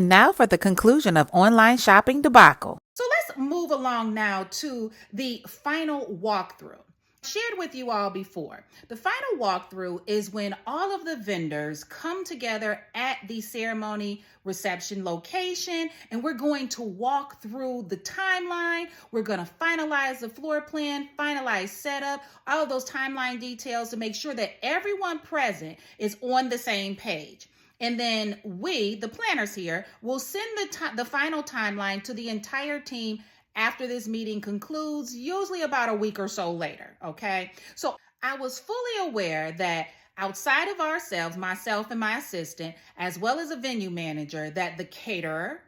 And now for the conclusion of online shopping debacle. So let's move along now to the final walkthrough. Shared with you all before. The final walkthrough is when all of the vendors come together at the ceremony reception location, and we're going to walk through the timeline. We're going to finalize the floor plan, finalize setup, all of those timeline details to make sure that everyone present is on the same page. And then we, the planners here, will send the final timeline to the entire team after this meeting concludes, usually about a week or so later, okay? So I was fully aware that outside of ourselves, myself and my assistant, as well as a venue manager, that the caterer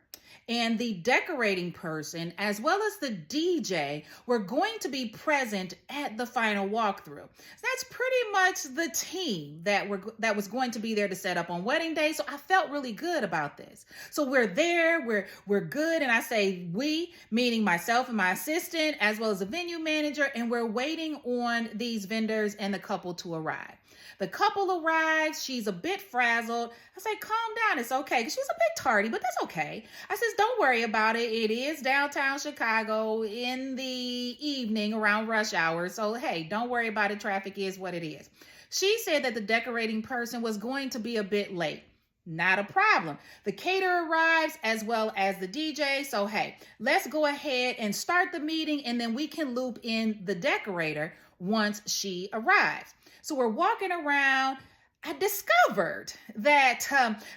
and the decorating person, as well as the DJ, were going to be present at the final walkthrough. That's pretty much the team that was going to be there to set up on wedding day. So I felt really good about this. So we're there, we're good. And I say we, meaning myself and my assistant, as well as the venue manager, and we're waiting on these vendors and the couple to arrive. The couple arrives. She's a bit frazzled. I say, calm down. It's okay. She's a bit tardy, but that's okay. I says, don't worry about it. It is downtown Chicago in the evening around rush hour. So, hey, don't worry about it. Traffic is what it is. She said that the decorating person was going to be a bit late. Not a problem. The caterer arrives as well as the DJ. So, hey, let's go ahead and start the meeting, and then we can loop in the decorator once she arrives. So we're walking around. I discovered that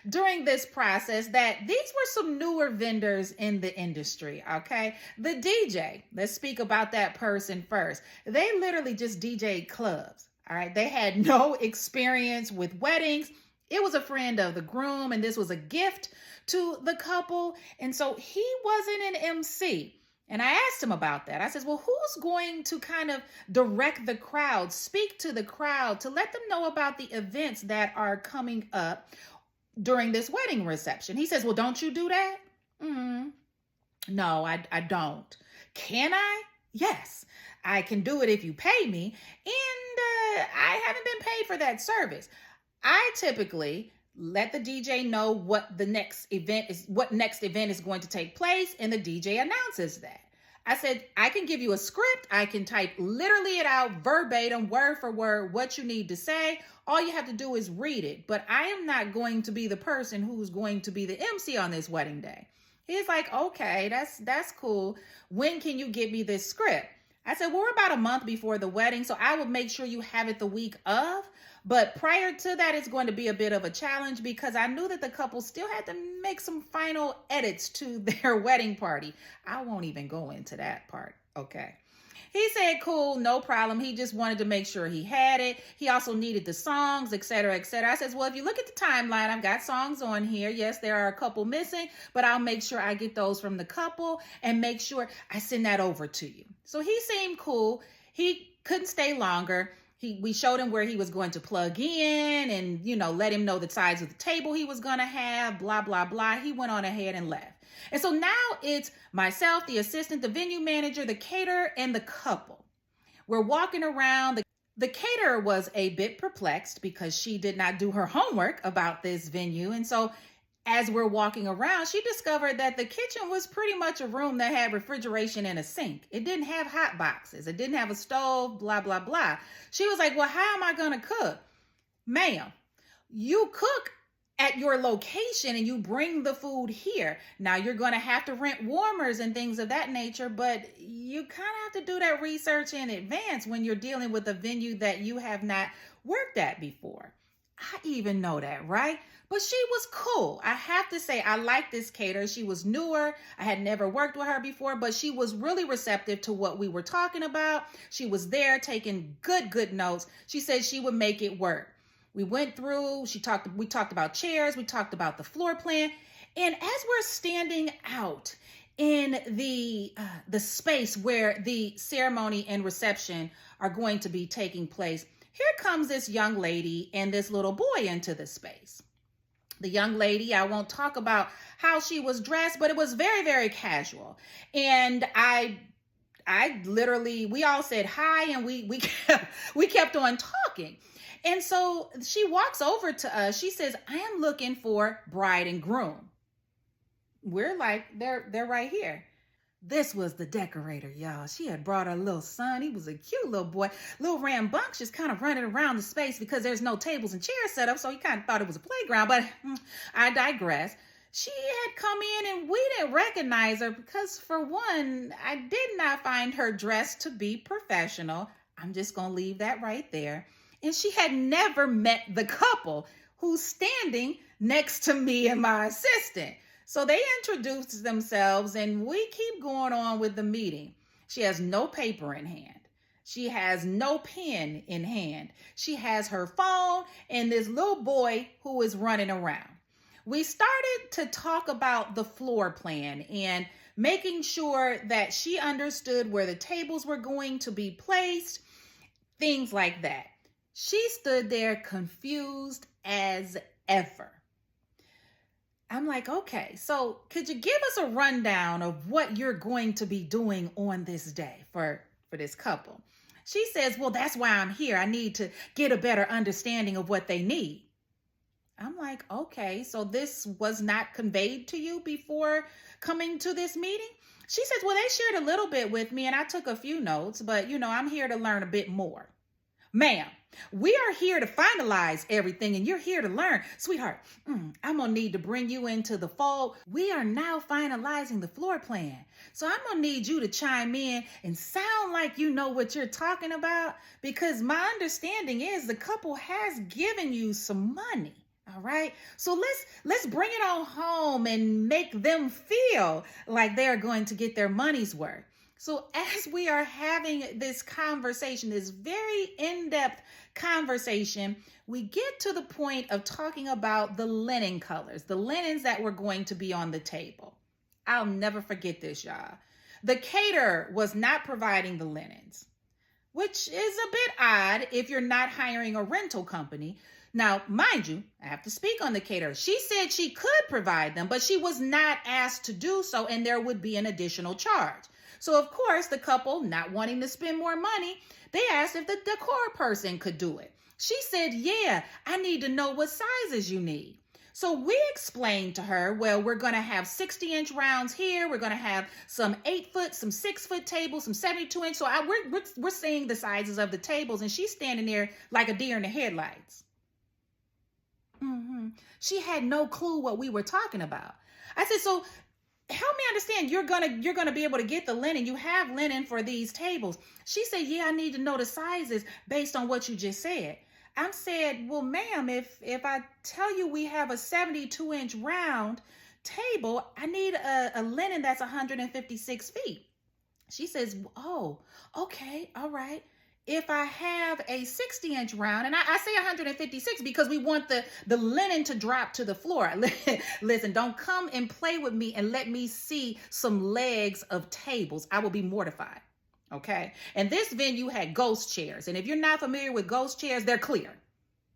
during this process that these were some newer vendors in the industry, okay? The DJ, let's speak about that person first. They literally just DJ'd clubs, all right? They had no experience with weddings. It was a friend of the groom, and this was a gift to the couple. And so he wasn't an MC. And I asked him about that. I said, well, who's going to kind of direct the crowd, speak to the crowd, to let them know about the events that are coming up during this wedding reception? He says, well, don't you do that? No, I don't. Can I? Yes, I can do it if you pay me. And I haven't been paid for that service. I typically let the DJ know what next event is going to take place, and the DJ announces that. I said, I can give you a script. I can type literally it out verbatim, word for word, what you need to say. All you have to do is read it. But I am not going to be the person who's going to be the MC on this wedding day. He's like, okay, that's cool. When can you give me this script? I said, well, we're about a month before the wedding, so I would make sure you have it the week of. But prior to that, it's going to be a bit of a challenge because I knew that the couple still had to make some final edits to their wedding party. I won't even go into that part, okay? He said, cool, no problem. He just wanted to make sure he had it. He also needed the songs, et cetera, et cetera. I said, well, if you look at the timeline, I've got songs on here. Yes, there are a couple missing, but I'll make sure I get those from the couple and make sure I send that over to you. So he seemed cool. He couldn't stay longer. We showed him where he was going to plug in and, let him know the size of the table he was going to have, blah, blah, blah. He went on ahead and left. And so now it's myself, the assistant, the venue manager, the caterer, and the couple. We're walking around. The caterer was a bit perplexed because she did not do her homework about this venue. And so as we're walking around, she discovered that the kitchen was pretty much a room that had refrigeration and a sink. It didn't have hot boxes. It didn't have a stove, blah, blah, blah. She was like, well, how am I going to cook? Ma'am, you cook at your location and you bring the food here. Now you're going to have to rent warmers and things of that nature, but you kind of have to do that research in advance when you're dealing with a venue that you have not worked at before. I even know that, right? But she was cool. I have to say, I like this caterer. She was newer. I had never worked with her before, but she was really receptive to what we were talking about. She was there taking good notes. She said she would make it work. We went through, we talked about chairs. We talked about the floor plan. And as we're standing out in the space where the ceremony and reception are going to be taking place, here comes this young lady and this little boy into the space. The young lady, I won't talk about how she was dressed, but it was very, very casual. And I literally, we all said hi, and we kept on talking. And so she walks over to us. She says, I am looking for bride and groom. we're like, they're right here. This was the decorator, y'all. She had brought her little son. He was a cute little boy, little rambunctious, kind of running around the space because there's no tables and chairs set up, so he kind of thought it was a playground, but I digress. She had come in and we didn't recognize her because, for one, I did not find her dressed to be professional. I'm just going to leave that right there. And she had never met the couple who's standing next to me and my assistant. So they introduced themselves and we keep going on with the meeting. She has no paper in hand. She has no pen in hand. She has her phone and this little boy who is running around. We started to talk about the floor plan and making sure that she understood where the tables were going to be placed, things like that. She stood there confused as ever. I'm like, okay, so could you give us a rundown of what you're going to be doing on this day for this couple? She says, well, that's why I'm here. I need to get a better understanding of what they need. I'm like, okay, so this was not conveyed to you before coming to this meeting? She says, well, they shared a little bit with me and I took a few notes, but I'm here to learn a bit more. Ma'am, we are here to finalize everything and you're here to learn. Sweetheart, I'm going to need to bring you into the fold. We are now finalizing the floor plan. So I'm going to need you to chime in and sound like you know what you're talking about, because my understanding is the couple has given you some money. All right. So let's bring it on home and make them feel like they're going to get their money's worth. So as we are having this conversation, this very in-depth conversation, we get to the point of talking about the linen colors, the linens that were going to be on the table. I'll never forget this, y'all. The caterer was not providing the linens, which is a bit odd if you're not hiring a rental company. Now, mind you, I have to speak on the caterer. She said she could provide them, but she was not asked to do so, and there would be an additional charge. So, of course, the couple, not wanting to spend more money, they asked if the decor person could do it. She said, yeah, I need to know what sizes you need. So we explained to her, well, we're going to have 60-inch rounds here. We're going to have some 8-foot, some 6-foot tables, some 72-inch. So we're seeing the sizes of the tables, and she's standing there like a deer in the headlights. She had no clue what we were talking about. I said, so help me understand, you're gonna be able to get the linen. You have linen for these tables. She said, yeah, I need to know the sizes based on what you just said. I said, well, ma'am, if I tell you we have a 72-inch round table, I need a linen that's 156 feet. She says, oh, okay, all right. If I have a 60-inch round, and I say 156 because we want the linen to drop to the floor. Listen, don't come and play with me and let me see some legs of tables. I will be mortified, okay? And this venue had ghost chairs. And if you're not familiar with ghost chairs, they're clear.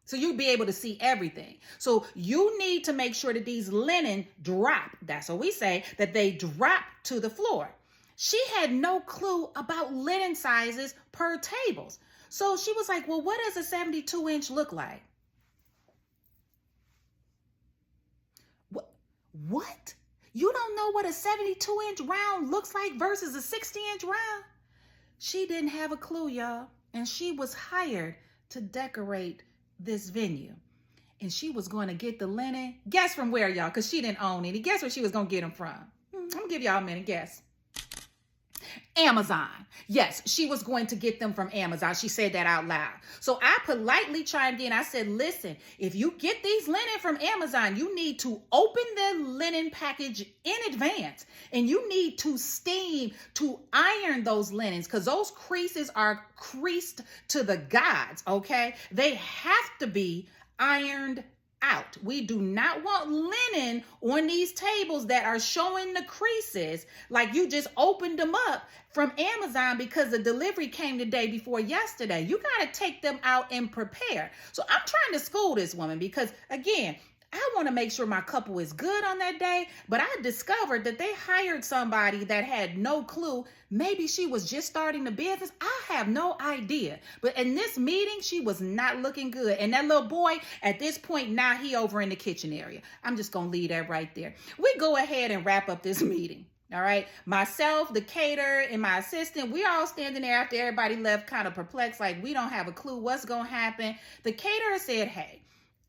So you'll be able to see everything. So you need to make sure that these linen drop. That's what we say, that they drop to the floor. She had no clue about linen sizes per tables. So she was like, well, what does a 72-inch look like? What? You don't know what a 72-inch round looks like versus a 60-inch round? She didn't have a clue, y'all. And she was hired to decorate this venue. And she was going to get the linen. Guess from where, y'all? Because she didn't own any. Guess where she was going to get them from? I'm going to give y'all a minute. Guess. Amazon. Yes, she was going to get them from Amazon. She said that out loud. So I politely chimed in. I said, listen, if you get these linen from Amazon, you need to open the linen package in advance. And you need to steam, to iron those linens, because those creases are creased to the gods, okay? They have to be ironed out. We do not want linen on these tables that are showing the creases like you just opened them up from Amazon because the delivery came the day before yesterday. You got to take them out and prepare. So I'm trying to school this woman because, again, I want to make sure my couple is good on that day, but I discovered that they hired somebody that had no clue. Maybe she was just starting the business. I have no idea. But in this meeting, she was not looking good. And that little boy, at this point, now he over in the kitchen area. I'm just going to leave that right there. We go ahead and wrap up this meeting. All right. Myself, the caterer, and my assistant, we all standing there after everybody left kind of perplexed, like we don't have a clue what's going to happen. The caterer said, hey,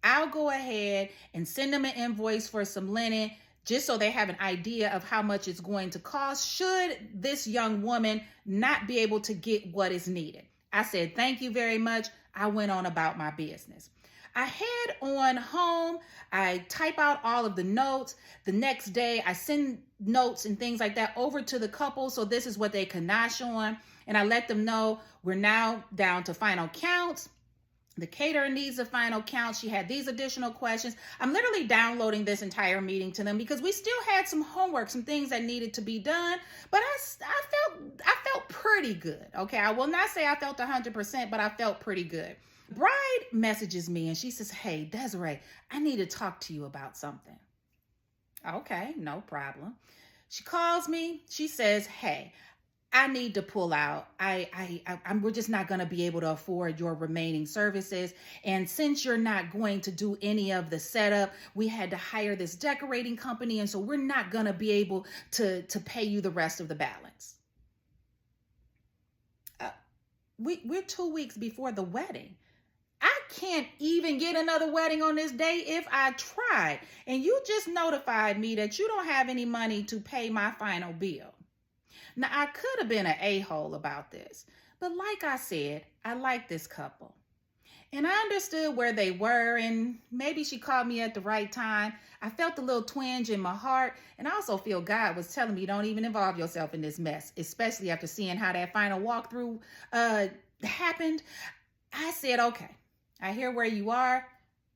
I'll go ahead and send them an invoice for some linen just so they have an idea of how much it's going to cost should this young woman not be able to get what is needed. I said, thank you very much. I went on about my business. I head on home. I type out all of the notes. The next day, I send notes and things like that over to the couple. So this is what they can nosh on. And I let them know we're now down to final counts. The caterer needs a final count. She had these additional questions. I'm literally downloading this entire meeting to them because we still had some homework, some things that needed to be done. But I felt pretty good. Okay, I will not say I felt 100%, but I felt pretty good. Bride messages me and she says, hey, Desiree, I need to talk to you about something. Okay, no problem. She calls me. She says, hey, I need to pull out. We're just not going to be able to afford your remaining services. And since you're not going to do any of the setup, we had to hire this decorating company. And so we're not going to be able to pay you the rest of the balance. We're 2 weeks before the wedding. I can't even get another wedding on this day if I tried. And you just notified me that you don't have any money to pay my final bill. Now, I could have been an a-hole about this, but like I said, I like this couple. And I understood where they were, and maybe she called me at the right time. I felt a little twinge in my heart, and I also feel God was telling me, don't even involve yourself in this mess, especially after seeing how that final walkthrough happened. I said, okay, I hear where you are.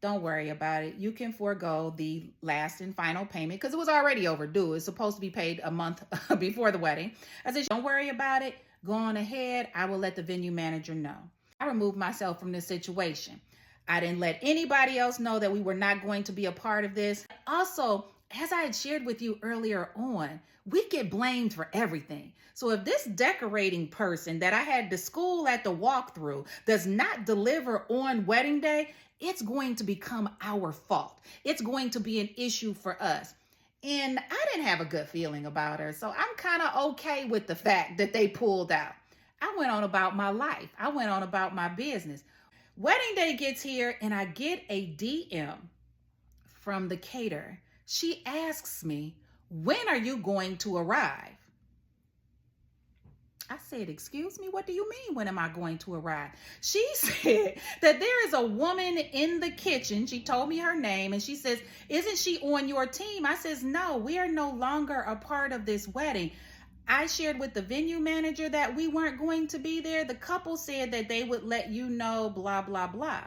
Don't worry about it. You can forego the last and final payment because it was already overdue. It's supposed to be paid a month before the wedding. I said, don't worry about it. Go on ahead. I will let the venue manager know. I removed myself from this situation. I didn't let anybody else know that we were not going to be a part of this. Also, as I had shared with you earlier on, we get blamed for everything. So if this decorating person that I had to school at the walkthrough does not deliver on wedding day, it's going to become our fault. It's going to be an issue for us. And I didn't have a good feeling about her. So I'm kind of okay with the fact that they pulled out. I went on about my life. I went on about my business. Wedding day gets here and I get a DM from the caterer. She asks me, when are you going to arrive? I said, excuse me, what do you mean, when am I going to arrive? She said that there is a woman in the kitchen. She told me her name and she says, isn't she on your team? I says, no, we are no longer a part of this wedding. I shared with the venue manager that we weren't going to be there. The couple said that they would let you know, blah, blah, blah.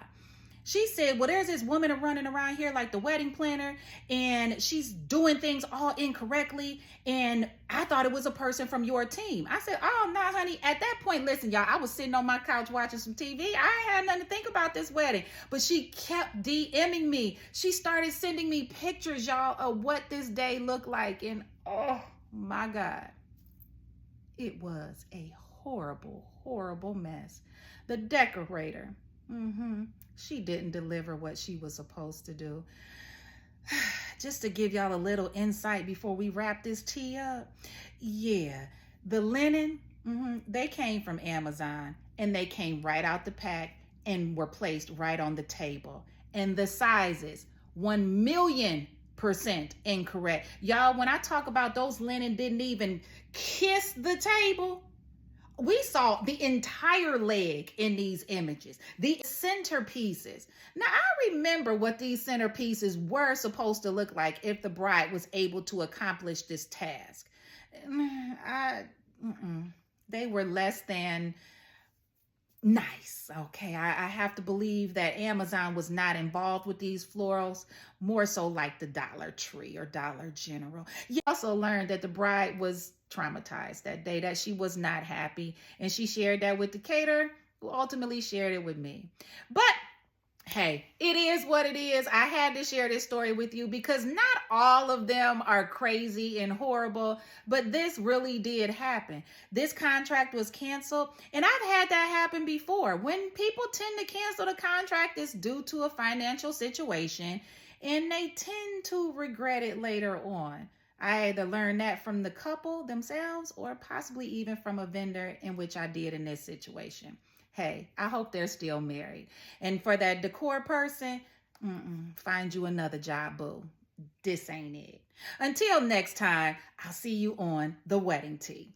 She said, well, there's this woman running around here like the wedding planner, and she's doing things all incorrectly, and I thought it was a person from your team. I said, oh, no, honey. At that point, listen, y'all, I was sitting on my couch watching some TV. I had nothing to think about this wedding, but she kept DMing me. She started sending me pictures, y'all, of what this day looked like, and oh, my God. It was a horrible, horrible mess. The decorator, she didn't deliver what she was supposed to do. Just to give y'all a little insight before we wrap this tea up. Yeah, the linen, they came from Amazon and they came right out the pack and were placed right on the table. And the sizes, 1,000,000% incorrect. Y'all, when I talk about those linen didn't even kiss the table, we saw the entire leg in these images, the centerpieces. Now, I remember what these centerpieces were supposed to look like if the bride was able to accomplish this task. They were less than nice. Okay, I have to believe that Amazon was not involved with these florals, more so like the Dollar Tree or Dollar General. You also learned that the bride was traumatized that day, that she was not happy, and she shared that with the caterer, who ultimately shared it with me. But Hey, it is what it is. I had to share this story with you because not all of them are crazy and horrible, but this really did happen. This contract was canceled, and I've had that happen before. When people tend to cancel the contract, it's due to a financial situation, and they tend to regret it later on. I either learned that from the couple themselves or possibly even from a vendor, in which I did in this situation. Hey, I hope they're still married. And for that decor person, find you another job, boo. This ain't it. Until next time, I'll see you on the wedding tea.